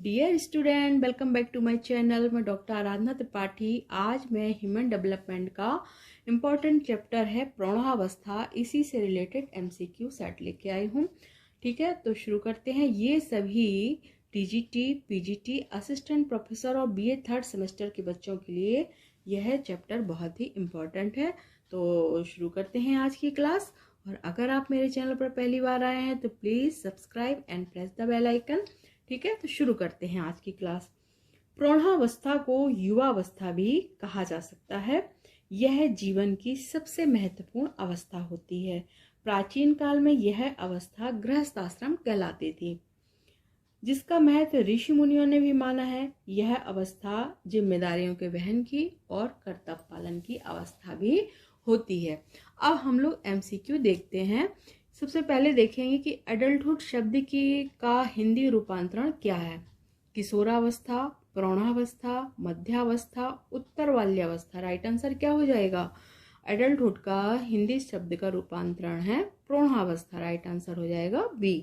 Dear student, welcome back to my channel. मैं doctor Aradhana Tripathi. आज मैं ह्यूमन डेवलपमेंट का इम्पॉर्टेंट चैप्टर है प्रौढ़ावस्था, इसी से रिलेटेड एमसीक्यू सेट लेके आई हूँ। ठीक है, तो शुरू करते हैं। ये सभी टीजीटी, पीजीटी, असिस्टेंट प्रोफेसर और बीए थर्ड सेमेस्टर के बच्चों के लिए यह चैप्टर बहुत ही इम्पॉर्टेंट है। तो शुरू करते हैं आज की क्लास। और अगर आप मेरे चैनल पर पहली बार आए हैं तो please subscribe and press the bell icon. ठीक है, तो शुरू करते हैं आज की क्लास। प्रौढ़ावस्था को युवावस्था भी कहा जा सकता है। यह जीवन की सबसे महत्वपूर्ण अवस्था होती है। प्राचीन काल में यह अवस्था गृहस्थाश्रम कहलाती थी, जिसका महत्व ऋषि मुनियों ने भी माना है। यह अवस्था जिम्मेदारियों के वहन की और कर्तव्य पालन की अवस्था भी होती है। अब हम लोग एमसीक्यू देखते हैं। सबसे पहले देखेंगे कि एडल्टहुड शब्द का हिंदी रूपांतरण क्या है। किशोरावस्था, प्रौढ़ावस्था, मध्यावस्था, उत्तर बाल्यावस्था। राइट आंसर क्या हो जाएगा? एडल्टहुड का हिंदी शब्द का रूपांतरण है प्रौढ़ावस्था। राइट आंसर हो जाएगा बी।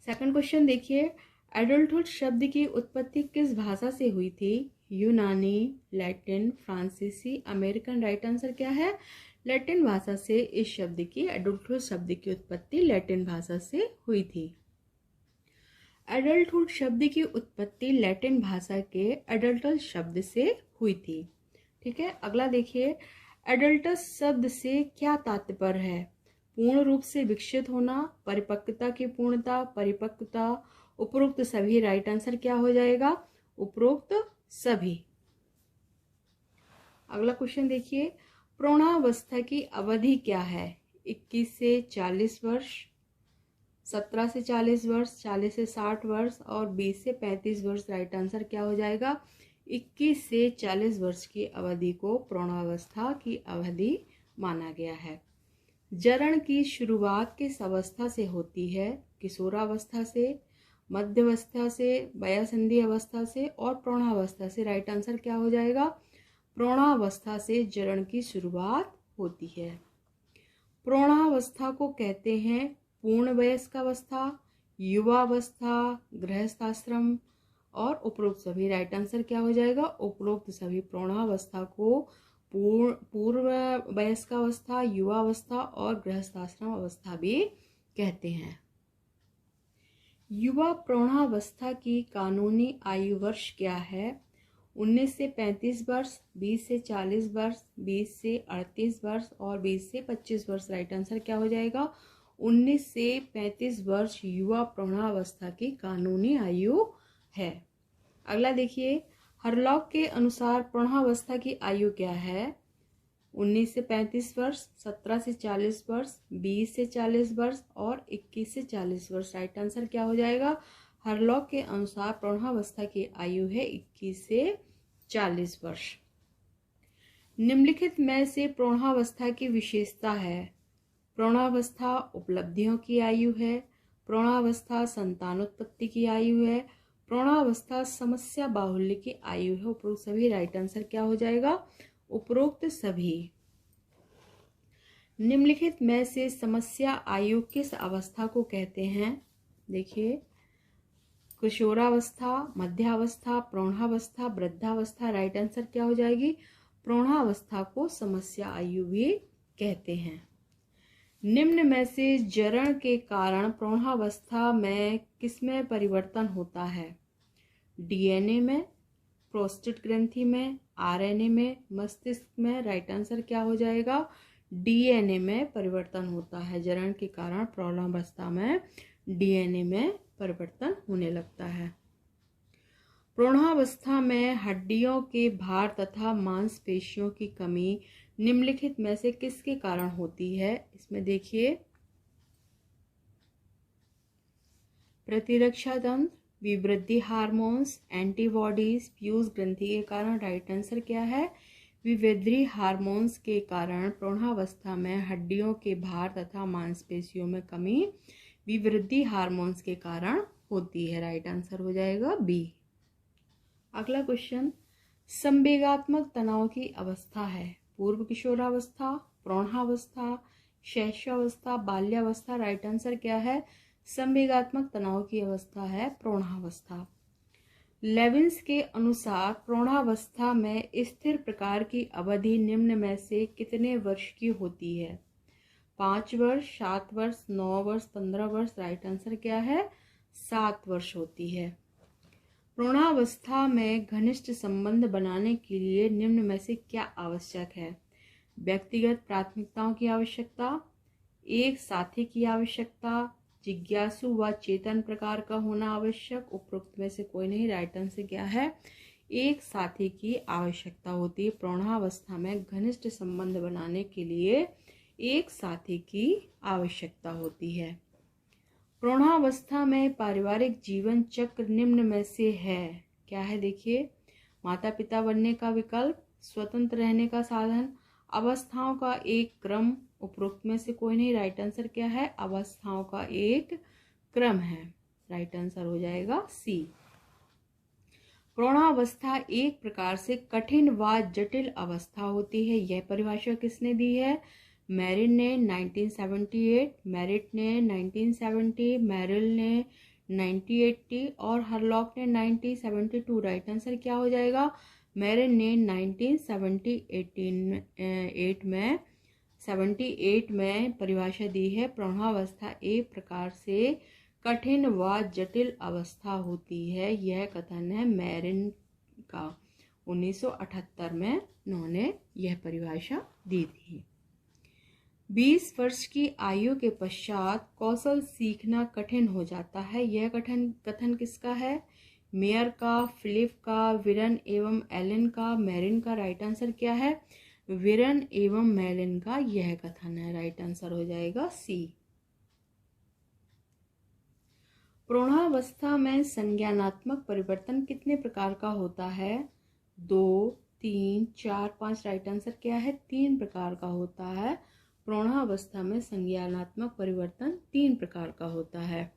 सेकंड क्वेश्चन देखिए, एडल्टहुड शब्द की उत्पत्ति किस भाषा से हुई थी? यूनानी, लैटिन, फ्रांसीसी, अमेरिकन। राइट आंसर क्या है? लैटिन भाषा से इस शब्द की, एडल्टहुड शब्द की उत्पत्ति लैटिन भाषा से हुई थी। एडल्टहुड शब्द की उत्पत्ति लैटिन भाषा के एडल्टस शब्द से हुई थी। ठीक है, अगला देखिए, एडल्टस शब्द से क्या तात्पर्य है? पूर्ण रूप से विकसित होना, परिपक्वता की पूर्णता, परिपक्वता, उपरोक्त सभी। राइट आंसर क्या हो जाएगा? उपरोक्त सभी। अगला क्वेश्चन देखिए, प्रौढ़ावस्था की अवधि क्या है? 21 से 40 वर्ष, 17 से 40 वर्ष, 40 से 60 वर्ष और 20 से 35 वर्ष। राइट आंसर क्या हो जाएगा? 21 से 40 वर्ष की अवधि को प्रौढ़ावस्था की अवधि माना गया है। जरण की शुरुआत किस अवस्था से होती है? किशोरावस्था से, मध्यावस्था से, वयसंधि अवस्था से और प्रौढ़ावस्था से। राइट आंसर क्या हो जाएगा? प्रौढ़ावस्था से जरण की शुरुआत होती है। प्रौढ़ावस्था को कहते हैं पूर्ण वयस्कावस्था, युवावस्था, गृहस्थाश्रम और उपरोक्त सभी। राइट आंसर क्या हो जाएगा? उपरोक्त सभी। प्रौढ़ावस्था को पूर्व वयस्कावस्था, युवावस्था और गृहस्थाश्रम अवस्था भी कहते हैं। युवा प्रौढ़ावस्था की कानूनी आयु वर्ष क्या है? 19 से 35 वर्ष, 20 से 40 वर्ष, 20 से 38 वर्ष और 20 से 25 वर्ष। राइट आंसर क्या हो जाएगा? 19 से 35 वर्ष युवा प्रौढ़ावस्था की कानूनी आयु है। अगला देखिए, हरलॉक के अनुसार प्रौढ़ावस्था की आयु क्या है? 19 से 35 वर्ष, 17 से 40 वर्ष, 20 से 40 वर्ष और 21 से 40 वर्ष। राइट आंसर क्या हो जाएगा? हरलॉक के अनुसार प्रौढ़ावस्था की आयु है 21 से 40 वर्ष। निम्नलिखित में से प्रौढ़ावस्था की विशेषता है? प्रौढ़ावस्था उपलब्धियों की आयु है, प्रौढ़ावस्था संतानोत्पत्ति की आयु है, प्रौढ़ावस्था समस्या बाहुल्य की आयु है। उपरोक्त सभी। राइट आंसर क्या हो जाएगा? उपरोक्त सभी। निम्नलिखित में से समस्या आयु किस अवस्था को कहते हैं? देखिए, किशोरावस्था, मध्यावस्था, प्रौढ़ावस्था, वृद्धावस्था। राइट आंसर क्या हो जाएगी? प्रौढ़ावस्था को समस्या आयु भी कहते हैं। निम्न में से जरण के कारण प्रौढ़ावस्था में किसमें परिवर्तन होता है? डीएनए में, प्रोस्टेट ग्रंथि में, आरएनए में, मस्तिष्क में। राइट आंसर क्या हो जाएगा? डीएनए में परिवर्तन होता है। जरण के कारण प्रौढ़ावस्था में डीएनए में परिवर्तन होने लगता है। प्रौढ़ावस्था में हड्डियों के भार तथा मांसपेशियों की कमी निम्नलिखित में से किसके कारण होती है? इसमें देखिए, प्रतिरक्षा तंत्र, विवृद्धि हार्मोन्स, एंटीबॉडीज, पीयूष ग्रंथि के कारण। राइट आंसर क्या है? विवृद्धि हार्मोन्स के कारण प्रौढ़ावस्था में हड्डियों के भार तथा मांसपेशियों में कमी विवृद्धि हार्मोन्स के कारण होती है। राइट आंसर हो जाएगा बी। अगला क्वेश्चन, संवेगात्मक तनाव की अवस्था है? पूर्व किशोरावस्था, प्रौढ़ावस्था, शैशवावस्था, बाल्यावस्था। राइट आंसर क्या है? संवेगात्मक तनाव की अवस्था है प्रौढ़ावस्था। लेविन्स के अनुसार प्रौढ़ावस्था में स्थिर प्रकार की अवधि निम्न में से कितने वर्ष की होती है? 5 वर्ष, 7 वर्ष, 9 वर्ष, 15 वर्ष। राइट आंसर क्या है? 7 वर्ष होती है। प्रौढ़ावस्था में घनिष्ठ संबंध बनाने के लिए निम्न में से क्या आवश्यक है? व्यक्तिगत प्राथमिकताओं की आवश्यकता, एक साथी की आवश्यकता, जिज्ञासु व चेतन प्रकार का होना आवश्यक। उपरोक्त में से कोई नहीं। राइट आंसर क्या है? एक साथी की आवश्यकता होती है। प्रौढ़ावस्था में घनिष्ठ संबंध बनाने के लिए एक साथी की आवश्यकता होती है। प्रौढ़ावस्था में पारिवारिक जीवन चक्र निम्न में से है। क्या है? देखिए, माता पिता बनने का विकल्प, स्वतंत्र रहने का साधन, अवस्थाओं का एक क्रम। उपरोक्त में से कोई नहीं। राइट आंसर क्या है? अवस्थाओं का एक क्रम है। राइट आंसर हो जाएगा सी। प्रौढ़ावस्था एक प्रकार से कठिन व जटिल अवस्था होती है। यह परिभाषा किसने दी है? मेरिन ने 1978, मेरिट ने 1970, मेरिल ने 1980 और हरलॉक ने 1972। राइट आंसर क्या हो जाएगा? मेरिन ने 1978 में परिभाषा दी है। प्रौढ़ावस्था एक प्रकार से कठिन व जटिल अवस्था होती है। यह कथन है मेरिन का। 1978 में उन्होंने यह परिभाषा दी थी। 20 वर्ष की आयु के पश्चात कौशल सीखना कठिन हो जाता है। यह कथन किसका है? मेयर का, फिलिप का, विरन एवं एलन का, मेरिन का। राइट आंसर क्या है? विरन एवं मेरिन का यह कथन है। राइट आंसर हो जाएगा सी। प्रौढ़ावस्था में संज्ञानात्मक परिवर्तन कितने प्रकार का होता है? 2, 3, 4, 5। राइट आंसर क्या है? 3 प्रकार का होता है। प्रौढ़ावस्था में संज्ञानात्मक परिवर्तन 3 प्रकार का होता है।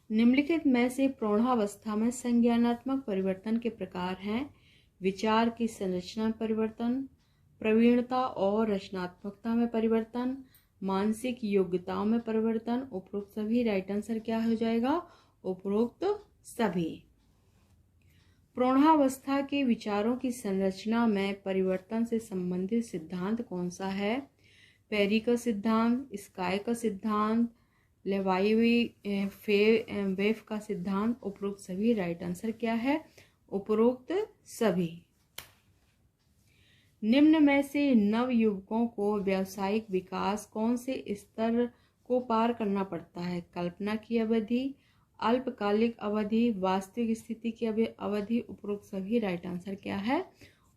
निम्नलिखित में से प्रौढ़ावस्था में संज्ञानात्मक परिवर्तन के प्रकार हैं: विचार की संरचना परिवर्तन, प्रवीणता और रचनात्मकता में परिवर्तन, मानसिक योग्यताओं में परिवर्तन। उपरोक्त सभी। राइट आंसर क्या हो जाएगा? उपरोक्त सभी। प्रौढ़ावस्था के विचारों की संरचना में परिवर्तन से संबंधित सिद्धांत कौन सा है? पेरी का सिद्धांत, स्काई का सिद्धांत, लेवाइवे-वेफ का सिद्धांत। उपरोक्त सभी। राइट आंसर क्या है? उपरोक्त सभी। निम्न में से नवयुवकों को व्यावसायिक विकास कौन से स्तर को पार करना पड़ता है? कल्पना की अवधि, अल्पकालिक अवधि, वास्तविक स्थिति की अवधि। उपरोक्त सभी। राइट आंसर क्या है?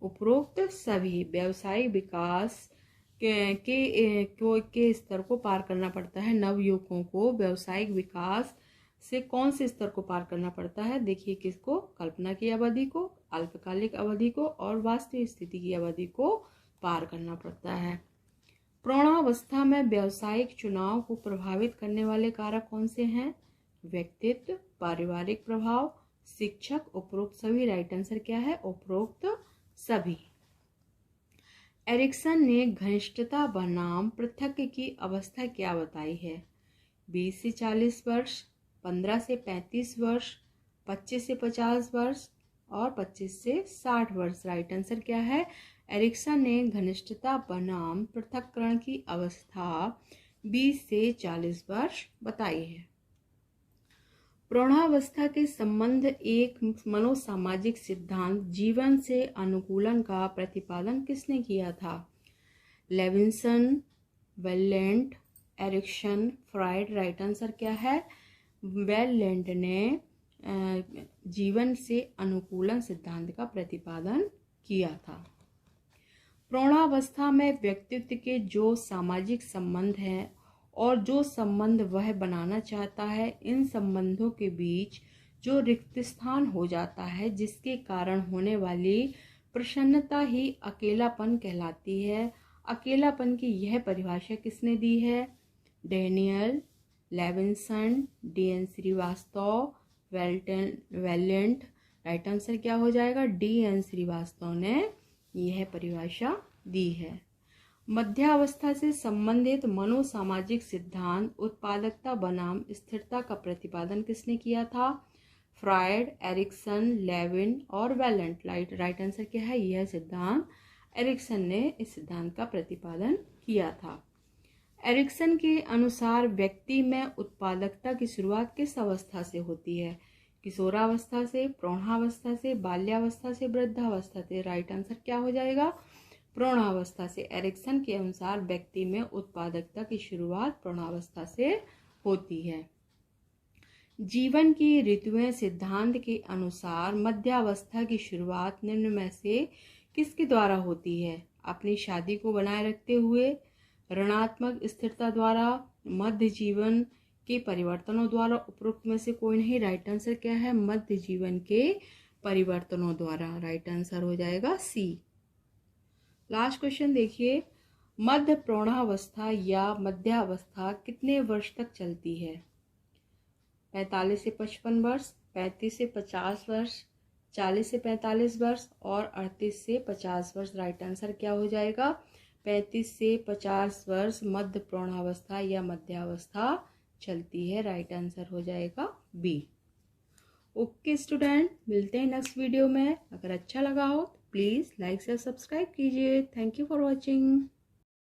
उपरोक्त सभी। व्यावसायिक विकास के स्तर को पार करना पड़ता है। नवयुवकों को व्यावसायिक विकास से कौन से स्तर को पार करना पड़ता है? देखिए, किसको? कल्पना की अवधि को, अल्पकालिक अवधि को और वास्तविक स्थिति की अवधि को पार करना पड़ता है। प्रौढ़ावस्था में व्यावसायिक चुनाव को प्रभावित करने वाले कारक कौन से हैं? व्यक्तित्व, पारिवारिक प्रभाव, शिक्षक। उपरोक्त सभी। राइट आंसर क्या है? उपरोक्त सभी। एरिक्सन ने घनिष्ठता बनाम पृथक् की अवस्था क्या बताई है? 20 से 40 वर्ष, 15 से 35 वर्ष, 25 से 50 वर्ष और 25 से 60 वर्ष। राइट आंसर क्या है? एरिक्सन ने घनिष्ठता बनाम पृथक्करण की अवस्था 20 से 40 वर्ष बताई है। प्रौढ़ावस्था के संबंध एक मनोसामाजिक सिद्धांत जीवन से अनुकूलन का प्रतिपादन किसने किया था? Levinson, Vaillant, Erikson, Freud. Right answer क्या है? वेलेंट ने जीवन से अनुकूलन सिद्धांत का प्रतिपादन किया था। प्रौढ़ावस्था में व्यक्तित्व के जो सामाजिक संबंध हैं और जो संबंध वह बनाना चाहता है, इन संबंधों के बीच जो रिक्त स्थान हो जाता है, जिसके कारण होने वाली प्रसन्नता ही अकेलापन कहलाती है। अकेलापन की यह परिभाषा किसने दी है? Daniel, Levinson, D N. Srivastava, Vaillant. Right answer क्या हो जाएगा? डी.एन. श्रीवास्तव ने यह परिभाषा दी है। मध्यावस्था से संबंधित मनोसामाजिक सिद्धांत उत्पादकता बनाम स्थिरता का प्रतिपादन किसने किया था? फ्रायड, एरिक्सन, लेविन और वैलेंट। राइट आंसर क्या है? यह सिद्धांत एरिक्सन ने इस सिद्धांत का प्रतिपादन किया था। एरिक्सन के अनुसार व्यक्ति में उत्पादकता की शुरुआत किस अवस्था से होती है? किशोरावस्था से, प्रौढ़ावस्था से, बाल्यावस्था से, वृद्धावस्था से। राइट आंसर क्या हो जाएगा? प्रौढ़ावस्था से। एरिक्सन के अनुसार व्यक्ति में उत्पादकता की शुरुआत प्रौढ़ावस्था से होती है। जीवन की ऋतुएं सिद्धांत के अनुसार मध्यावस्था की शुरुआत निम्न में से किसके द्वारा होती है? अपनी शादी को बनाए रखते हुए, ऋणात्मक स्थिरता द्वारा, मध्य जीवन के परिवर्तनों द्वारा। उपरोक्त में से कोई नहीं। राइट आंसर क्या है? मध्य जीवन के परिवर्तनों द्वारा। राइट आंसर हो जाएगा सी। लास्ट क्वेश्चन देखिए, मध्य प्रौढ़ावस्था या मध्यावस्था कितने वर्ष तक चलती है? 45 से 55 वर्ष, 35 से 50 वर्ष, 40 से 45 वर्ष और 38 से 50 वर्ष। राइट आंसर क्या हो जाएगा? 35 से 50 वर्ष मध्य प्रौढ़ावस्था या मध्यावस्था चलती है। राइट आंसर हो जाएगा बी। ओके स्टूडेंट, मिलते हैं नेक्स्ट वीडियो में। अगर अच्छा लगा हो तो प्लीज़ लाइक से सब्सक्राइब कीजिए। Thank you for watching.